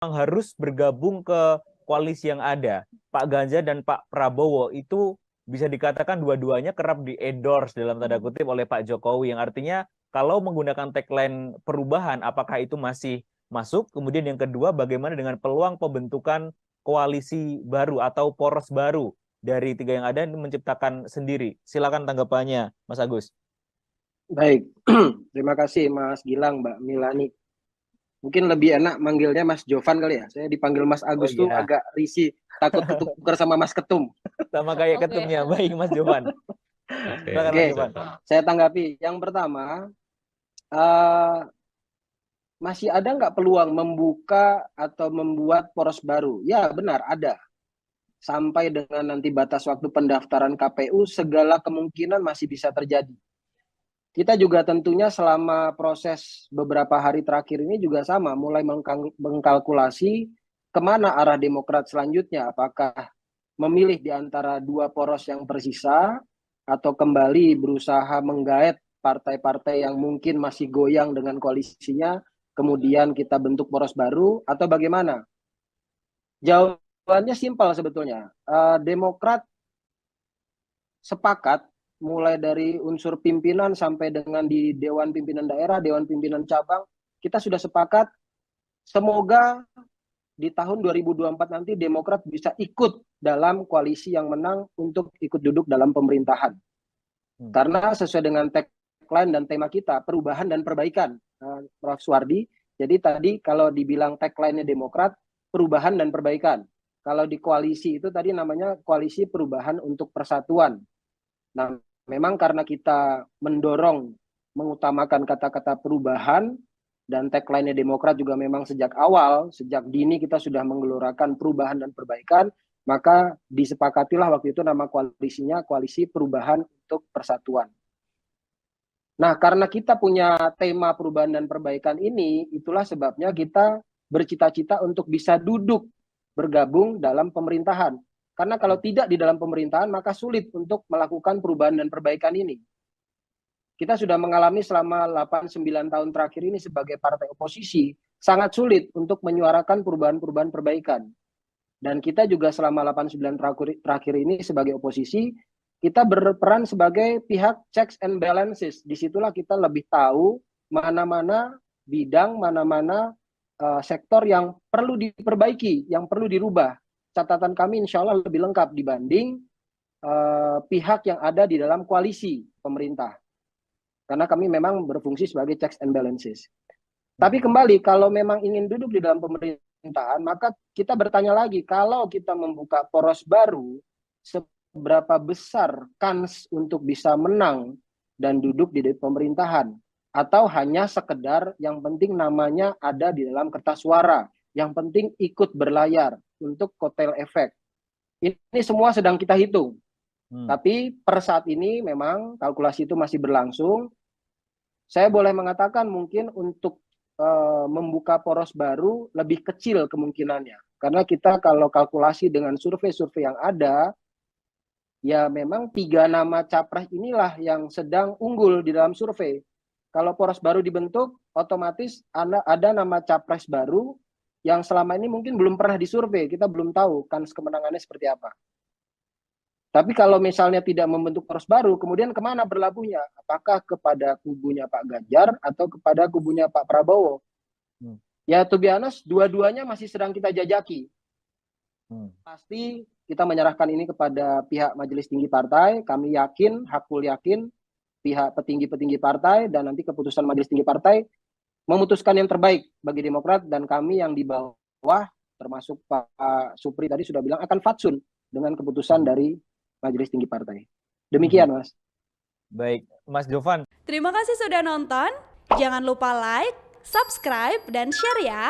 harus bergabung ke koalisi yang ada. Pak Ganjar dan Pak Prabowo itu bisa dikatakan dua-duanya kerap di-endorse dalam tanda kutip oleh Pak Jokowi, yang artinya kalau menggunakan tagline perubahan, apakah itu masih masuk? Kemudian yang kedua, bagaimana dengan peluang pembentukan koalisi baru atau poros baru dari tiga yang ada menciptakan sendiri? Silakan tanggapannya, Mas Agus. Baik, terima kasih Mas Gilang, Mbak Milani. Mungkin lebih enak manggilnya Mas Jovan kali ya. Saya dipanggil Mas Agus tuh iya, agak risih, takut ketukar sama Mas Ketum. sama kayak ketumnya. Baik, Mas Jovan. Silakan Mas Oke, Jovan. saya tanggapi. Yang pertama, eh, masih ada nggak peluang membuka atau membuat poros baru? Ya benar, ada. Sampai dengan nanti batas waktu pendaftaran KPU, segala kemungkinan masih bisa terjadi. Kita juga tentunya selama proses beberapa hari terakhir ini juga sama, mulai mengkalkulasi kemana arah Demokrat selanjutnya. Apakah memilih di antara dua poros yang tersisa, atau kembali berusaha menggaet partai-partai yang mungkin masih goyang dengan koalisinya, kemudian kita bentuk poros baru, atau bagaimana? Jawabannya simpel sebetulnya. Demokrat sepakat mulai dari unsur pimpinan sampai dengan di Dewan Pimpinan Daerah, Dewan Pimpinan Cabang, kita sudah sepakat semoga di tahun 2024 nanti Demokrat bisa ikut dalam koalisi yang menang untuk ikut duduk dalam pemerintahan. Karena sesuai dengan tagline dan tema kita, perubahan dan perbaikan, Prof. Suwardi. Jadi tadi kalau dibilang tagline-nya Demokrat, perubahan dan perbaikan. Kalau di koalisi itu tadi namanya koalisi perubahan untuk persatuan. Nah, memang karena kita mendorong, mengutamakan kata-kata perubahan, dan tagline-nya Demokrat juga memang sejak awal, sejak dini kita sudah menggelorakan perubahan dan perbaikan, maka disepakatilah waktu itu nama koalisinya Koalisi Perubahan untuk Persatuan. Nah, karena kita punya tema perubahan dan perbaikan ini, itulah sebabnya kita bercita-cita untuk bisa duduk bergabung dalam pemerintahan. Karena kalau tidak di dalam pemerintahan, maka sulit untuk melakukan perubahan dan perbaikan ini. Kita sudah mengalami selama 8-9 tahun terakhir ini sebagai partai oposisi, sangat sulit untuk menyuarakan perubahan-perubahan perbaikan. Dan kita juga selama 8-9 terakhir ini sebagai oposisi, kita berperan sebagai pihak checks and balances. Disitulah kita lebih tahu mana-mana bidang, mana-mana sektor yang perlu diperbaiki, yang perlu dirubah. Catatan kami insya Allah lebih lengkap dibanding pihak yang ada di dalam koalisi pemerintah. Karena kami memang berfungsi sebagai checks and balances. Tapi kembali, kalau memang ingin duduk di dalam pemerintahan, maka kita bertanya lagi, kalau kita membuka poros baru, seberapa besar kans untuk bisa menang dan duduk di pemerintahan? Atau hanya sekedar yang penting namanya ada di dalam kertas suara, yang penting ikut berlayar untuk kotel efek. Ini semua sedang kita hitung. Tapi per saat ini memang kalkulasi itu masih berlangsung. Saya boleh mengatakan mungkin untuk membuka poros baru lebih kecil kemungkinannya. Karena kita kalau kalkulasi dengan survei-survei yang ada, ya memang 3 nama capres inilah yang sedang unggul di dalam survei. Kalau poros baru dibentuk, otomatis ada nama capres baru yang selama ini mungkin belum pernah disurvei. Kita belum tahu kans kemenangannya seperti apa. Tapi kalau misalnya tidak membentuk poros baru, kemudian kemana berlabuhnya? Apakah kepada kubunya Pak Ganjar atau kepada kubunya Pak Prabowo? Ya, to be honest, dua-duanya masih sedang kita jajaki. Pasti kita menyerahkan ini kepada pihak Majelis Tinggi Partai. Kami yakin, hakul yakin, pihak petinggi-petinggi partai dan nanti keputusan Majelis Tinggi Partai memutuskan yang terbaik bagi Demokrat, dan kami yang di bawah, termasuk Pak Supri tadi sudah bilang akan fatsun dengan keputusan dari Majelis Tinggi Partai. Demikian, Mas. Baik, Mas Jovan. Terima kasih sudah nonton. Jangan lupa like, subscribe, dan share ya.